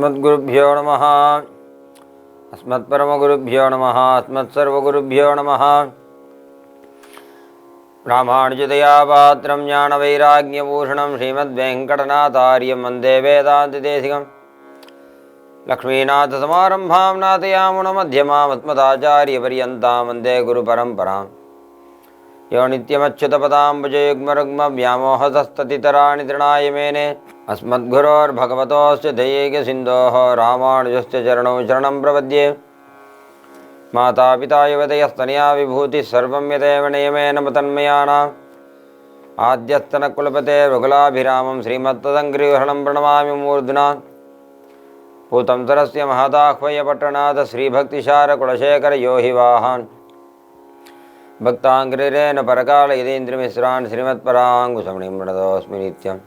अस्मद्गुरुभ्यो नमः। अस्मत्परमगुरुभ्यो नमः। अस्मत्सर्वगुरुभ्यो नमः। रामानुजदयापात्रं ज्ञानवैराग्यभूषणं श्रीमद्वेङ्कटनाथार्यं वन्दे वेदान्तदेशिकं। लक्ष्मीनाथसमारम्भां नाथयामुनमध्यमाम् अस्मदाचार्यपर्यन्तां वन्दे गुरुपरम्पराम्। यो नित्यमच्युतपदाम्बुजयुग्मरुग्मव्यामोहतस्ततितराणि तृणाय मेने अस्मद्गुरोर्भगवतोऽस्य दयैकसिन्धोः रामानुजस्य चरणौ शरणं प्रपद्ये। मातापिता युवतयस्तनया विभूतिः सर्वं यदेव नियमेन मतन्मयानाम् आद्यस्तनकुलपते रघुलाभिरामं श्रीमत्तदङ्घ्रिहरणं प्रणमामि मूर्ध्ना। पूतं सरस्य महदाह्वय पट्टनाथ श्रीभक्तिसारकुलशेखर यो हि वाहान् भक्ताङ्ग्रिरेण परकाल यतीन्द्रमिश्रान् श्रीमत्पराङ्कुशमणिं प्रणतोऽस्मि नित्यम्।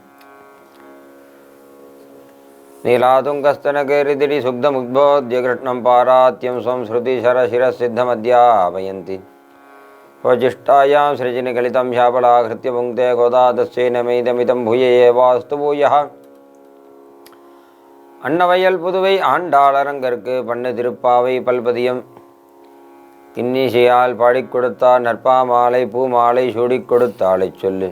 नीलातुङ्गस्तनगिरिदिरि सुग्धमुद्बोध्य कृष्णं पारात्यं स्वं श्रुतिशरशिरसिद्धमध्यापयन्ति। वजिष्ठायां सृजनिगलितं शापलाकृत्य पुङ्क्ते गोदादस्येन मेदमिदं भूय एवास्तु भूयः। அன்னவயல் புதுவை ஆண்டாளரங்கற்கு பண்ணு திருப்பாவை பல்பதியம் இன்னிசையால் பாடிக் கொடுத்தார் நற்பாமாலை பூமாலை சூடிக் கொடுத்தாளை சொல்லு.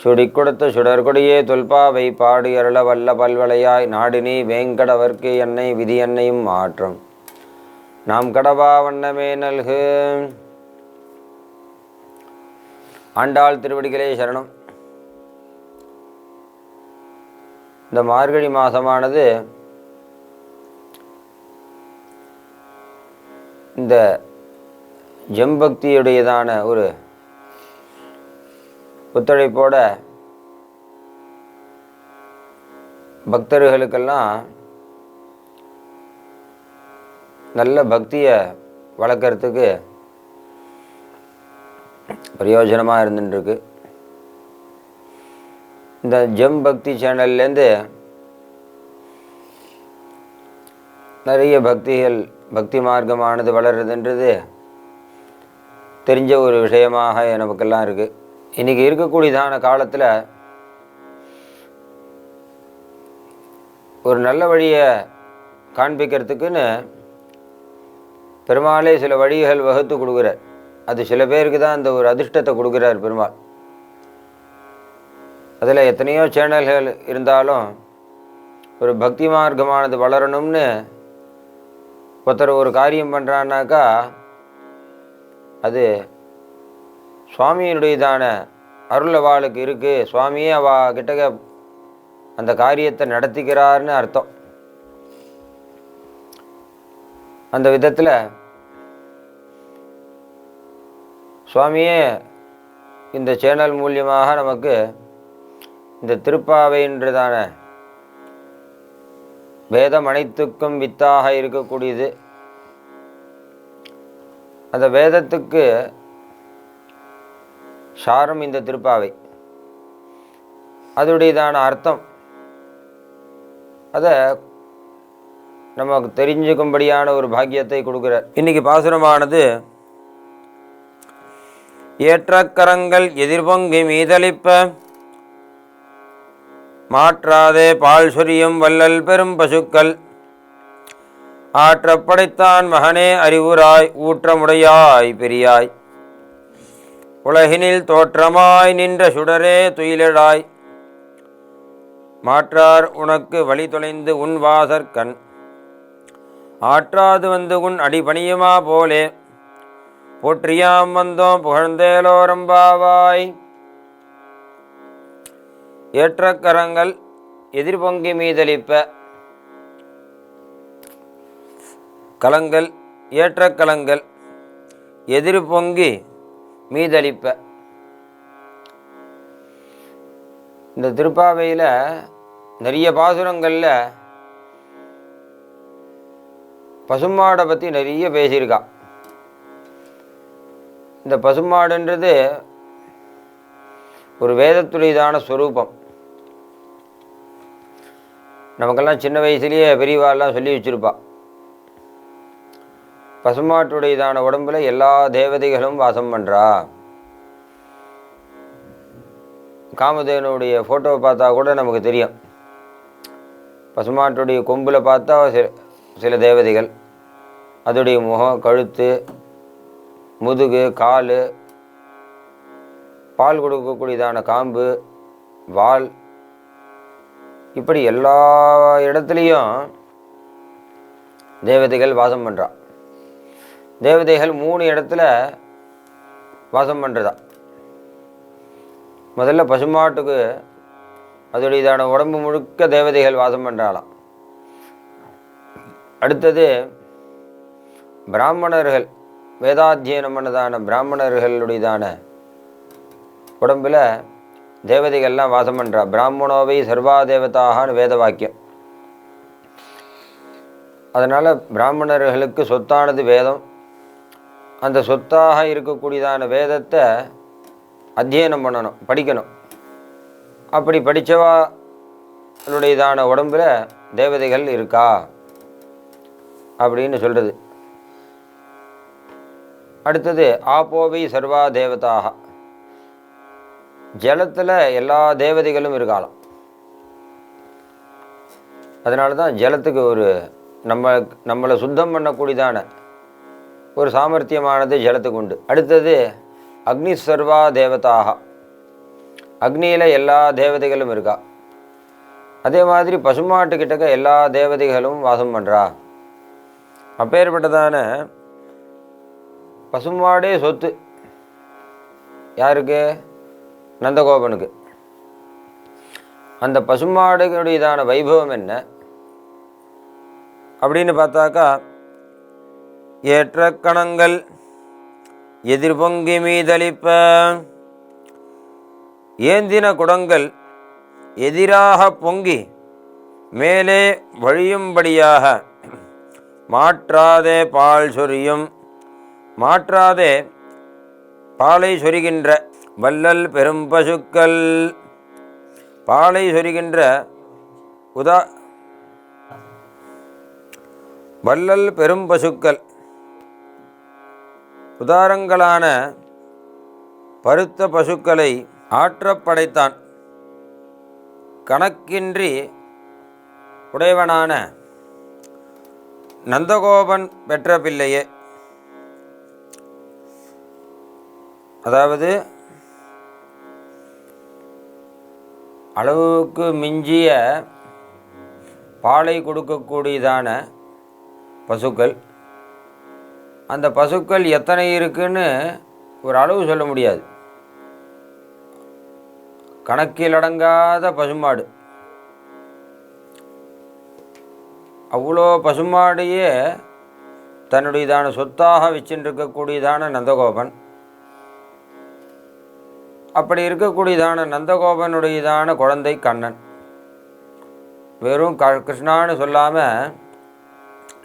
சுடிக் கொடுத்த சுடர்கொடியே தொல்பாவை பாடு அருள வல்ல பல்வளையாய் நாடினி வேங்கடவர்க்கு என்னை விதி என்னையும் மாற்றம் நாம் கடவா வண்ணமே நல்கு. ஆண்டாள் திருவடிகளே சரணம். இந்த மார்கழி மாதமானது இந்த ஜம்பக்தியுடையதான ஒரு ஒத்துழைப்போட பக்தர்களுக்கெல்லாம் நல்ல பக்தியை வளர்க்குறதுக்கு பிரயோஜனமாக இருந்துருக்கு. இந்த ஜம் பக்தி சேனல்லேருந்து நிறைய பக்தி மார்க்கமானது வளர்றதுன்றது தெரிஞ்ச ஒரு விஷயமாக நமக்கெல்லாம் இருக்குது. இன்றைக்கி இருக்கக்கூடியதான காலத்தில் ஒரு நல்ல வழியை காண்பிக்கிறதுக்குன்னு பெருமாளே சில வழிகள் வகுத்து கொடுக்குறார். அது சில பேருக்கு தான் அந்த ஒரு அதிர்ஷ்டத்தை கொடுக்குறார் பெருமாள். அதில் எத்தனையோ சேனல்கள் இருந்தாலும் ஒரு பக்தி மார்க்கமானது வளரணும்னு ஒருத்தர் ஒரு காரியம் பண்ணுறான்னாக்கா அது சுவாமியினுடையதான அருள் அவளுக்கு இருக்குது. சுவாமியே கிட்டக்க அந்த காரியத்தை நடத்திக்கிறார்னு அர்த்தம். அந்த விதத்தில் சுவாமியே இந்த சேனல் மூலியமாக நமக்கு இந்த திருப்பாவைன்றதான வேதம் அனைத்துக்கும் வித்தாக இருக்கக்கூடியது. அந்த வேதத்துக்கு சாரம் இந்த திருப்பாவை, அதோடையதான அர்த்தம் அதை நமக்கு தெரிஞ்சுக்கும்படியான ஒரு பாக்கியத்தை கொடுக்குறார். இன்னைக்கு பாசுரமானது ஏற்றக்கரங்கள் எதிர்பொங்கி மீதளிப்ப மாற்றாதே பால் சொரியும் வள்ளல் பெரும் பசுக்கள் ஆற்றப்படைத்தான் மகனே அறிவுராய் ஊற்றமுடையாய் பெரியாய் உலகினில் தோற்றமாய் நின்ற சுடரே துயிலடாய் மாற்றார் உனக்கு வழி தொலைந்து உன் வாசற்கண் ஆற்றாது வந்து உன் அடிபணியுமா போலே போற்றியாம் வந்தோம் புகழ்ந்தேலோரம்பாவாய். ஏற்றக்கரங்கள் எதிர்பொங்கி மீதளிப்ப, கலங்கள் ஏற்றக்கலங்கள் எதிர்பொங்கி மீதளிப்ப. இந்த திருப்பாவையில் நிறைய பாசுரங்களில் பசுமாடை பற்றி நிறைய பேசியிருக்கா. இந்த பசுமாடுன்றது ஒரு வேதத்துடையதான ஸ்வரூபம். நமக்கெல்லாம் சின்ன வயசுலேயே பெரியவாள்லாம் சொல்லி வச்சுருப்பா. பசுமாட்டுடையதான உடம்புல எல்லா தேவதைகளும் வாசம் பண்ணுறா. காமதேவனுடைய ஃபோட்டோவை பார்த்தா கூட நமக்கு தெரியும். பசுமாட்டுடைய கொம்பில் பார்த்தா சில தேவதைகள், அதோடைய முகம், கழுத்து, முதுகு, கால், பால் கொடுக்கக்கூடியதான காம்பு, வால், இப்படி எல்லா இடத்துலையும் தேவதைகள் வாசம் பண்ணுறா. தேவதைகள் 3 இடத்துல வாசம் பண்ணுறதா. முதல்ல பசுமாட்டுக்கு அதோடையதான உடம்பு முழுக்க தேவதைகள் வாசம் பண்ணுறாளாம். அடுத்தது பிராமணர்கள், வேதாத்தியனம் பண்ணதான பிராமணர்களுடையதான உடம்பில் தேவதைகள்லாம் வாசம் பண்ணுறா. பிராமணோவை சர்வா தேவதாகனு வேத வாக்கியம். அதனால் பிராமணர்களுக்கு சொத்தானது வேதம். அந்த சொத்தாக இருக்கக்கூடியதான வேதத்தை அத்தியனம் பண்ணணும், படிக்கணும். அப்படி படித்தவாளுடையதான உடம்பில் தேவதைகள் இருக்கா அப்படின்னு சொல்கிறது. அடுத்தது ஆப்போவை சர்வா தேவதாக, ஜலத்தில் எல்லா தேவதைகளும் இருக்காளாம். அதனால தான் ஜலத்துக்கு ஒரு நம்மளை சுத்தம் பண்ணக்கூடியதான ஒரு சாமர்த்தியமானது ஜலத்துக்கு உண்டு. அடுத்தது அக்னி சர்வா தேவதாக, அக்னியில் எல்லா தேவதைகளும் இருக்கா. அதே மாதிரி பசுமாட்டுக்கிட்டக்க எல்லா தேவதைகளும் வாசம் பண்ணுறா. அப்பேற்பட்டதான பசுமாடே சொத்து யாருக்கு? நந்தகோபனுக்கு. அந்த பசுமாடுகளுடையதான வைபவம் என்ன அப்படின்னு பார்த்தாக்கா, ஏற்ற கணங்கள் எதிர்பொங்கி மீதளிப்ப, ஏந்தின குடங்கள் எதிராக பொங்கி மேலே வழியும்படியாக, மாற்றாதே பால் சொரியும், மாற்றாதே பாலை சொரிகின்ற வள்ளல் பெரும் பசுக்கள், பாலை சொரிகின்ற வள்ளல் பெரும் பசுக்கள், உதாரங்களான பருத்த பசுக்களை ஆற்றப் படைத்தான். கணக்கின்றி உடையவனான நந்தகோபன் பெற்ற பிள்ளையே. அதாவது அளவுக்கு மிஞ்சிய பாலை கொடுக்கக்கூடியதான பசுக்கள். அந்த பசுக்கள் எத்தனை இருக்குன்னு ஒரு அளவு சொல்ல முடியாது. கணக்கிலடங்காத பசுமாடு. அவ்வளோ பசுமாடையே தன்னுடையதான சொத்தாக வச்சுருக்கக்கூடியதான நந்தகோபன். அப்படி இருக்கக்கூடியதான நந்தகோபனுடையதான குழந்தை கண்ணன். வெறும் கிருஷ்ணான்னு சொல்லாமல்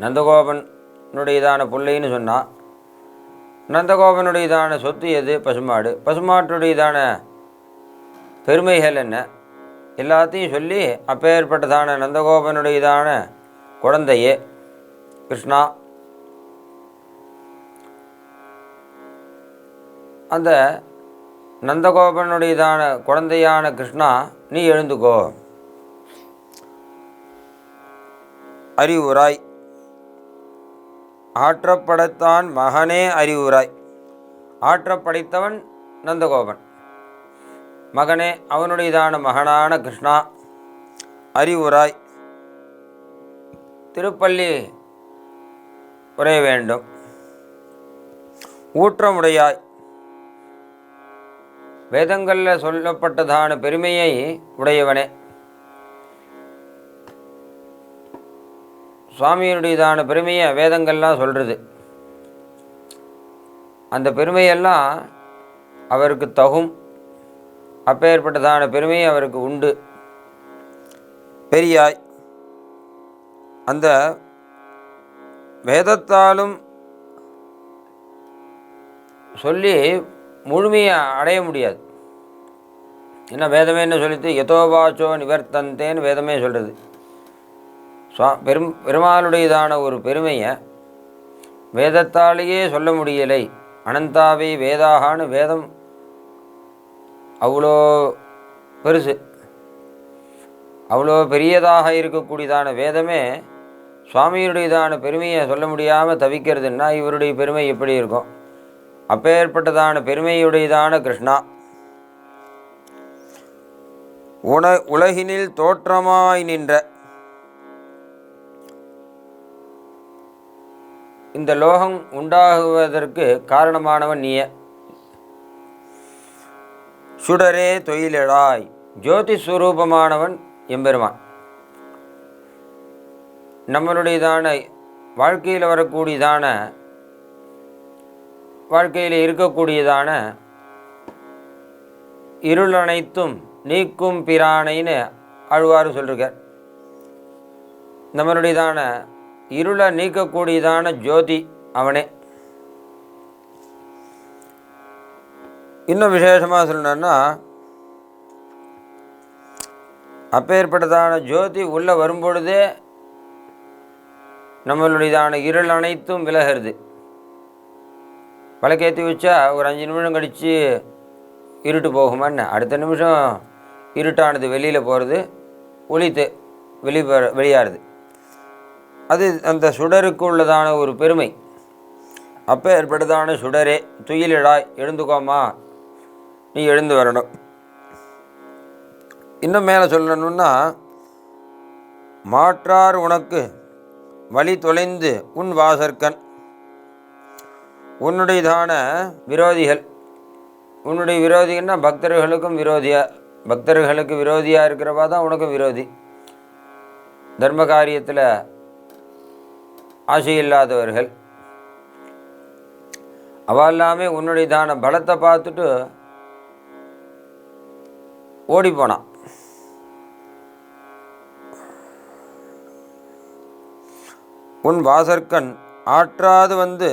நந்தகோபனுடையதான பிள்ளைன்னு சொன்னால், நந்தகோபனுடையதான சொத்து எது? பசுமாடு. பசுமாட்டுடையதான பெருமைகள் என்ன? எல்லாத்தையும் சொல்லி அப்பேற்பட்டதான நந்தகோபனுடையதான குழந்தையே கிருஷ்ணா, அந்த நந்தகோபனுடையதான குழந்தையான கிருஷ்ணா, நீ எழுந்துக்கோ. அறிவுராய் ஆற்றப்படைத்தான் மகனே அறிவுராய். ஆற்றப்படைத்தவன் நந்தகோபன், மகனே அவனுடையதான மகனான கிருஷ்ணா அறிவுராய் திருப்பள்ளி உரைய வேண்டும். ஊற்றமுடையாய் வேதங்களில் சொல்லப்பட்டதான பெருமையை உடையவனே. சுவாமியினுடையதான பெருமையை வேதங்கள்லாம் சொல்கிறது. அந்த பெருமையெல்லாம் அவருக்கு தகும். அப்பேற்பட்டதான பெருமை அவருக்கு உண்டு. பெரியாய் அந்த வேதத்தாலும் சொல்லி முழுமையை அடைய முடியாது. என்ன வேதமே என்ன சொல்லிட்டு யதோவாச்சோ நிவர்த்தந்தேன்னு வேதமே சொல்கிறது. பெருமாளுடையதான ஒரு பெருமையை வேதத்தாலேயே சொல்ல முடியலை. அனந்தாவை வேதாகான்னு வேதம் அவ்வளோ பெருசு. அவ்வளோ பெரியதாக இருக்கக்கூடியதான வேதமே சுவாமியுடையதான பெருமையை சொல்ல முடியாமல் தவிக்கிறதுன்னா இவருடைய பெருமை எப்படி இருக்கும்? அப்பேற்பட்டதான பெருமையுடையதான கிருஷ்ணா, உலகினில் தோற்றமாய் நின்ற இந்த லோகம் உண்டாகுவதற்கு காரணமானவன் நீயே. சுடரே தொழிலெழாய், ஜோதி ஸ்வரூபமானவன் எம்பெருமான். நம்மளுடையதான வாழ்க்கையில் வரக்கூடியதான வாழ்க்கையில் இருக்கக்கூடியதான இருள் அனைத்தும் நீக்கும் பிரானைன்னு ஆழ்வார் சொல்லிருக்கார். நம்மளுடையதான இருளை நீக்கக்கூடியதான ஜோதி அவனே. இன்னும் விசேஷமாக சொல்லணுன்னா, அப்பேற்பட்டதான ஜோதி உள்ளே வரும்பொழுதே நம்மளுடையதான இருள் அனைத்தும் விலகிறது. விளக்கேற்றி வச்சா ஒரு 5 நிமிஷம் கழித்து இருட்டு போகுமான்னு, அடுத்த நிமிஷம் இருட்டானது வெளியில் போகிறது, ஒளித்து வெளியாகிறது. அது அந்த சுடருக்கு உள்ளதான ஒரு பெருமை. அப்போ ஏற்பட்டதான சுடரே துயிலிழாய், எழுந்துக்கோமா, நீ எழுந்து வரணும். இன்னும் மேலே சொல்லணும்னா, மாற்றார் உனக்கு வழி தொலைந்து உன் வாசற்கண், உன்னுடையதான விரோதிகள், உன்னுடைய விரோதிகள்னா பக்தர்களுக்கும் பக்தர்களுக்கு விரோதியாக இருக்கிறவா தான் உனக்கும் விரோதி. தர்ம காரியத்தில் ஆசை இல்லாதவர்கள் அவள் எல்லாமே உன்னுடையதான பலத்தை பார்த்துட்டு ஓடி போனான். உன் வாசற்கண் ஆற்றாது வந்து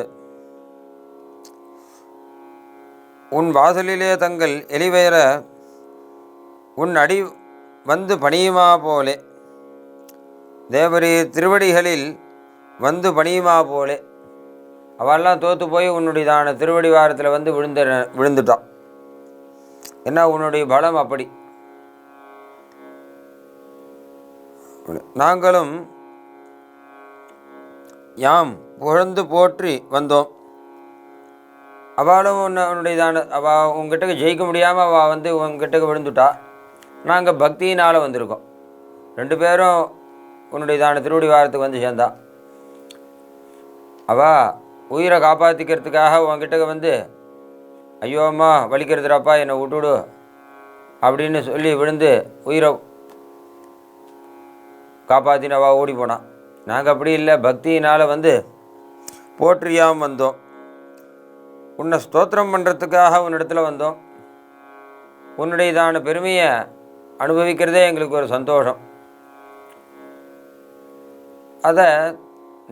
உன் வாசலிலே தங்கள் எலிவேற உன் அடி வந்து பணியுமா போலே, தேவரீர் திருவடிகளில் வந்து பணியுமா போலே. அவெல்லாம் தோற்று போய் உன்னுடையதான திருவடி வாரத்தில் வந்து விழுந்துட்டான். என்ன உன்னுடைய பலம் அப்படி. நாங்களும் யாம் புகழ்ந்து போற்றி வந்தோம். அவளும் உன்னுடையதான அவள் உங்ககிட்ட ஜெயிக்க முடியாமல் அவள் வந்து உங்ககிட்ட விழுந்துட்டா. நாங்கள் பக்தியினால் வந்திருக்கோம். 2 பேரும் உன்னுடையதான திருவடி வாரத்துக்கு வந்து சேர்ந்தா. அவள் உயிரை காப்பாற்றிக்கிறதுக்காக உங்ககிட்ட வந்து, ஐயோ அம்மா வலிக்கிறதுடாப்பா, என்னை விட்டுவிடு அப்படின்னு சொல்லி விழுந்து உயிரை காப்பாற்றினவா ஓடி போனான். நாங்கள் அப்படி இல்லை, பக்தியினால் வந்து போற்றியாமல் வந்தோம். உன்னை ஸ்தோத்திரம் பண்ணுறதுக்காக உன்னிடத்தில் வந்தோம். உன்னுடையதான பெருமையை அனுபவிக்கிறதே எங்களுக்கு ஒரு சந்தோஷம். அதை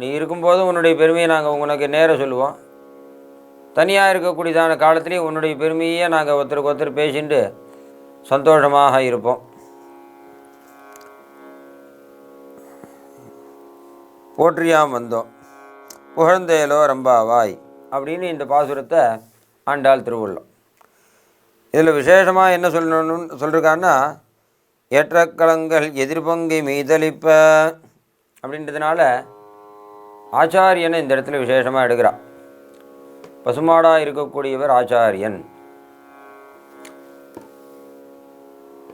நீ இருக்கும்போதும் உன்னுடைய பெருமையை நாங்கள் உனக்கு நேரம் சொல்லுவோம். தனியாக இருக்கக்கூடியதான காலத்துலேயும் உன்னுடைய பெருமையை நாங்கள் ஒருத்தருக்கு ஒருத்தர் பேசிட்டு சந்தோஷமாக இருப்போம். போற்றியாம் வந்தோம் புகழ்ந்தேலோ ரம்பாவாய் அப்படின்னு இந்த பாசுரத்தை ஆண்டாள் திருவுள்ளம். இதில் விசேஷமாக என்ன சொல்லணும்னு சொல்லியிருக்கான்னா, ஏற்றக்கலங்கள் எதிர்பங்கை மீதளிப்ப அப்படின்றதுனால ஆச்சாரியனை இந்த இடத்துல விசேஷமாக எடுக்கிறார். பசுமாடாக இருக்கக்கூடியவர் ஆச்சாரியன்.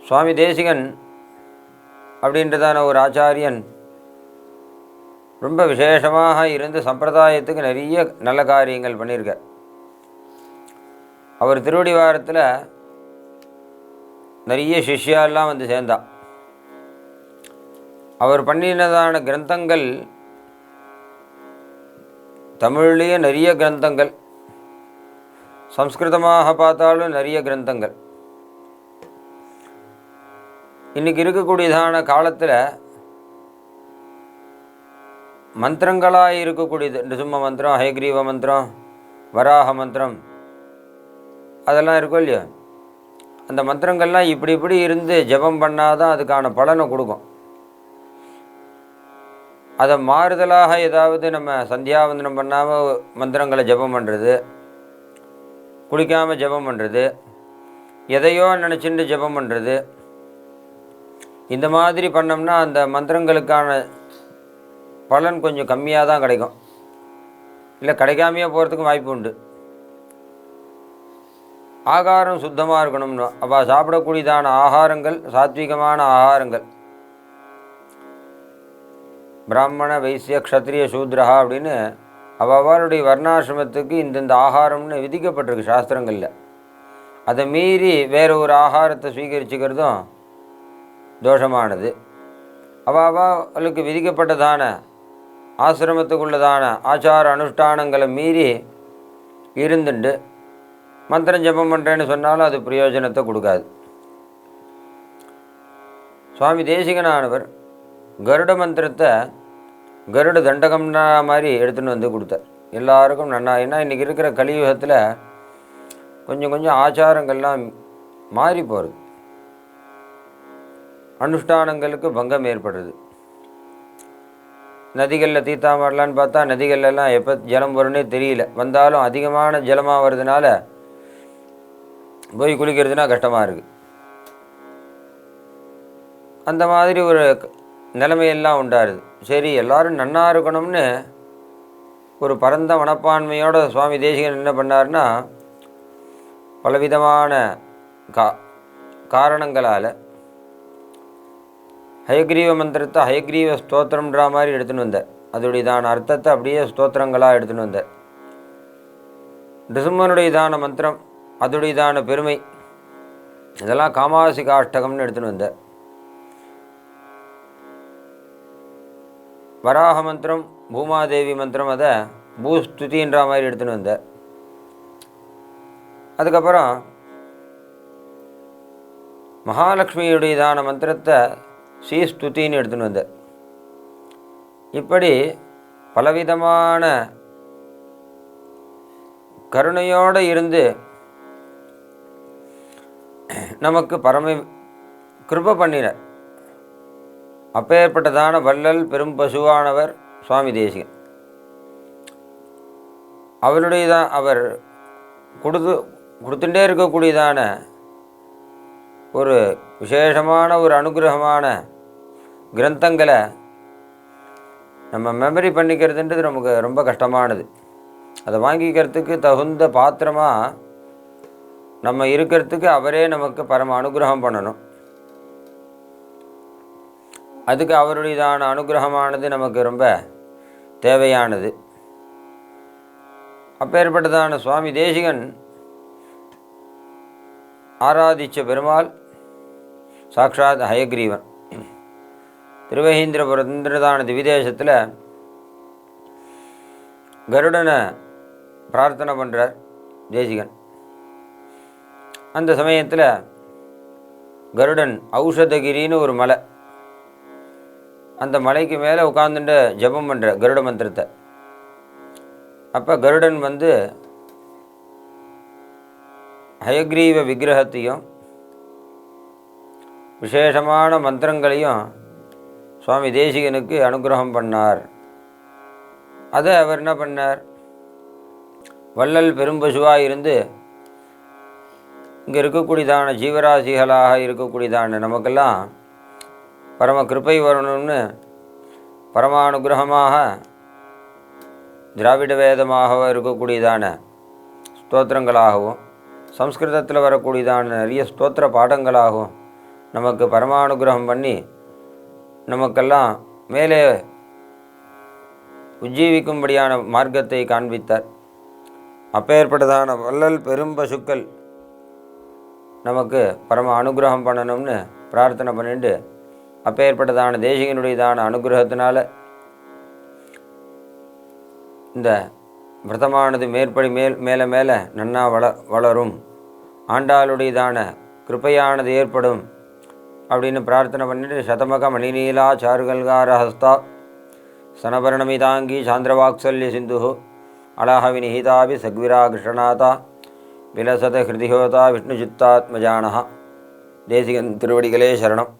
சுவாமி தேசிகன் அப்படின்றதான ஒரு ஆச்சாரியன் ரொம்ப விசேஷமாக இருந்து சம்பிரதாயத்துக்கு நிறைய நல்ல காரியங்கள் பண்ணியிருக்கார். அவர் திருவடி வாரத்தில் நிறைய சிஷ்யாலாம் வந்து சேர்ந்தா. அவர் பண்ணினதான கிரந்தங்கள் தமிழ்லேயே நிறைய கிரந்தங்கள், சம்ஸ்கிருதமாக பார்த்தாலும் நிறைய கிரந்தங்கள். இன்றைக்கி இருக்கக்கூடியதான காலத்தில் மந்திரங்களாக இருக்கக்கூடியது, நிருசிம்ம மந்திரம், ஹயக்ரீவ மந்திரம், வராக மந்திரம், அதெல்லாம் இருக்கும் இல்லையா. அந்த மந்திரங்கள்லாம் இப்படி இப்படி இருந்து ஜபம் பண்ணாதான் அதுக்கான பலனை கொடுக்கும். அதை மாறுதலாக ஏதாவது நம்ம சந்தியாவந்தனம் பண்ணாமல் மந்திரங்களை ஜபம் பண்ணுறது, குளிக்காமல் ஜபம் பண்ணுறது, எதையோ நினச்சிட்டு ஜபம் பண்ணுறது, இந்த மாதிரி பண்ணோம்னா அந்த மந்திரங்களுக்கான பலன் கொஞ்சம் கம்மியாக தான் கிடைக்கும், இல்லை கிடைக்காமையே போகிறதுக்கும் வாய்ப்பு உண்டு. ஆகாரம் சுத்தமாக இருக்கணும்னு, அப்போ சாப்பிடக்கூடியதான ஆகாரங்கள் சாத்விகமான ஆகாரங்கள், பிராமண வைசிய க்ஷத்ரிய சூத்ரஹா அப்படின்னு அவளுடைய வர்ணாசிரமத்துக்கு இந்தந்த ஆகாரம்னு விதிக்கப்பட்டிருக்கு சாஸ்திரங்களில். அதை மீறி வேறு ஒரு ஆகாரத்தை ஸ்வீகரிச்சுக்கிறதும் தோஷமானது. அவளுக்கு விதிக்கப்பட்டதான ஆசிரமத்துக்குள்ளதான ஆச்சார அனுஷ்டானங்களை மீறி இருந்துண்டு மந்திரம் ஜபம் பண்ணுறேன்னு சொன்னாலும் அது பிரயோஜனத்தை கொடுக்காது. சுவாமி தேசிகனானவர் கருட மந்திரத்தை கருட தண்டகம்னா மாதிரி எடுத்துன்னு வந்து கொடுத்தார். எல்லாருக்கும் நன்னா. ஏன்னா இன்றைக்கி இருக்கிற கலியுகத்தில் கொஞ்சம் கொஞ்சம் ஆச்சாரங்கள்லாம் மாறி போகிறது, அனுஷ்டானங்களுக்கு பங்கம் ஏற்படுறது. நதிகளில் தீர்த்தாமரலான்னு பார்த்தா நதிகள்லாம் எப்போ ஜலம் வரும்னே தெரியல, வந்தாலும் அதிகமான ஜலமாக வருதுனால போய் குளிக்கிறதுனா கஷ்டமாக இருக்குது. அந்த மாதிரி ஒரு நிலைமையெல்லாம் உண்டாருது. சரி, எல்லோரும் நன்னா இருக்கணும்னு ஒரு பரந்த மனப்பான்மையோட சுவாமி தேசிகன் என்ன பண்ணார்னா, பலவிதமான காரணங்களால் ஹயக்ரீவ மந்திரத்தை ஹயக்ரீவ ஸ்தோத்திரம்ன்ற மாதிரி எடுத்துன்னு வந்தார். அதோடையதான அர்த்தத்தை அப்படியே ஸ்தோத்திரங்களாக எடுத்துன்னு வந்தார். நிருசிம்மனுடையதான மந்திரம், அதோடையதான பெருமை, இதெல்லாம் காமாசிகாஷ்டகம்னு எடுத்துன்னு வந்தார். வராக மந்திரம், பூமாதேவி மந்திரம், அதை பூஸ்துதின்ற மாதிரி எடுத்துன்னு வந்தார். அதுக்கப்புறம் மகாலட்சுமியுடையதான மந்திரத்தை ஸ்ரீஸ்துதின்னு எடுத்துன்னு வந்தார். இப்படி பலவிதமான கருணையோடு இருந்து நமக்கு பரம கிருபை பண்ணினார். அப்பேற்பட்டதான வள்ளல் பெரும் பசுவானவர் சுவாமி தேசிகன். அவருடையதான் அவர் கொடுத்துட்டே இருக்கக்கூடியதான ஒரு விசேஷமான ஒரு அனுகிரகமான கிரந்தங்களை நம்ம மெமரி பண்ணிக்கிறதுன்றது நமக்கு ரொம்ப கஷ்டமானது. அதை வாங்கிக்கிறதுக்கு தகுந்த பாத்திரமாக நம்ம இருக்கிறதுக்கு அவரே நமக்கு பரம அனுகிரகம் பண்ணணும். அதுக்கு அவருடையதான அனுகிரகமானது நமக்கு ரொம்ப தேவையானது. அப்பேற்பட்டதான சுவாமி தேசிகன் ஆராதித்த பெருமாள் சாக்ஷாத் ஹயக்ரீவன். திருவஹீந்திரபுரதான திவிதேசத்தில் கருடனை பிரார்த்தனை பண்ணுறார் தேசிகன். அந்த சமயத்தில் கருடன் ஔஷதகிரின்னு ஒரு மலை, அந்த மலைக்கு மேலே உட்கார்ந்துட்டு ஜபம் பண்ணுற கருட மந்திரத்தை. அப்போ கருடன் வந்து ஹயக்ரீவ விக்கிரகத்தையும் விசேஷமான மந்திரங்களையும் சுவாமி தேசிகனுக்கு அனுகிரகம் பண்ணார். அதை அவர் என்ன பண்ணார், வள்ளல் பெரும்பசுவாக இருந்து இங்கே இருக்கக்கூடியதான ஜீவராசிகளாக இருக்கக்கூடியதான நமக்கெல்லாம் பரம கிருபை வரணும்னு பரமானுகிரகமாக திராவிட வேதமாக இருக்கக்கூடியதான ஸ்தோத்திரங்களாகவும் சம்ஸ்கிருதத்தில் வரக்கூடியதான நிறைய ஸ்தோத்திர பாடங்களாகவும் நமக்கு பரமானுகிரகம் பண்ணி நமக்கெல்லாம் மேலே உஜ்ஜீவிக்கும்படியான மார்க்கத்தை காண்பித்தார். அப்பேற்பட்டதான வள்ளல் பெரும்பசுக்கள் நமக்கு பரம அனுகிரகம் பண்ணணும்னு பிரார்த்தனை பண்ணிட்டு, அப்பேற்பட்டதான தேசிகனுடையதான அனுகிரகத்தினால இந்த விரதமானது மேற்படி மேலே மேலே நன்னா வளரும், ஆண்டாளுடையதான கிருப்பையானது ஏற்படும் அப்படின்னு பிரார்த்தனை பண்ணிட்டு, சதமக மணிநீலா சாருகல்கார ஹஸ்தா சனபரணமிதாங்கி சாந்திரவாக்சல்ய சிந்து அலஹவினிஹிதாபி சக்விரா கிருஷ்ணநாதா விலசத ஹிருதிஹோதா விஷ்ணுசித்தாத்மஜானஹா. தேசிகன் திருவடிகளே சரணம்.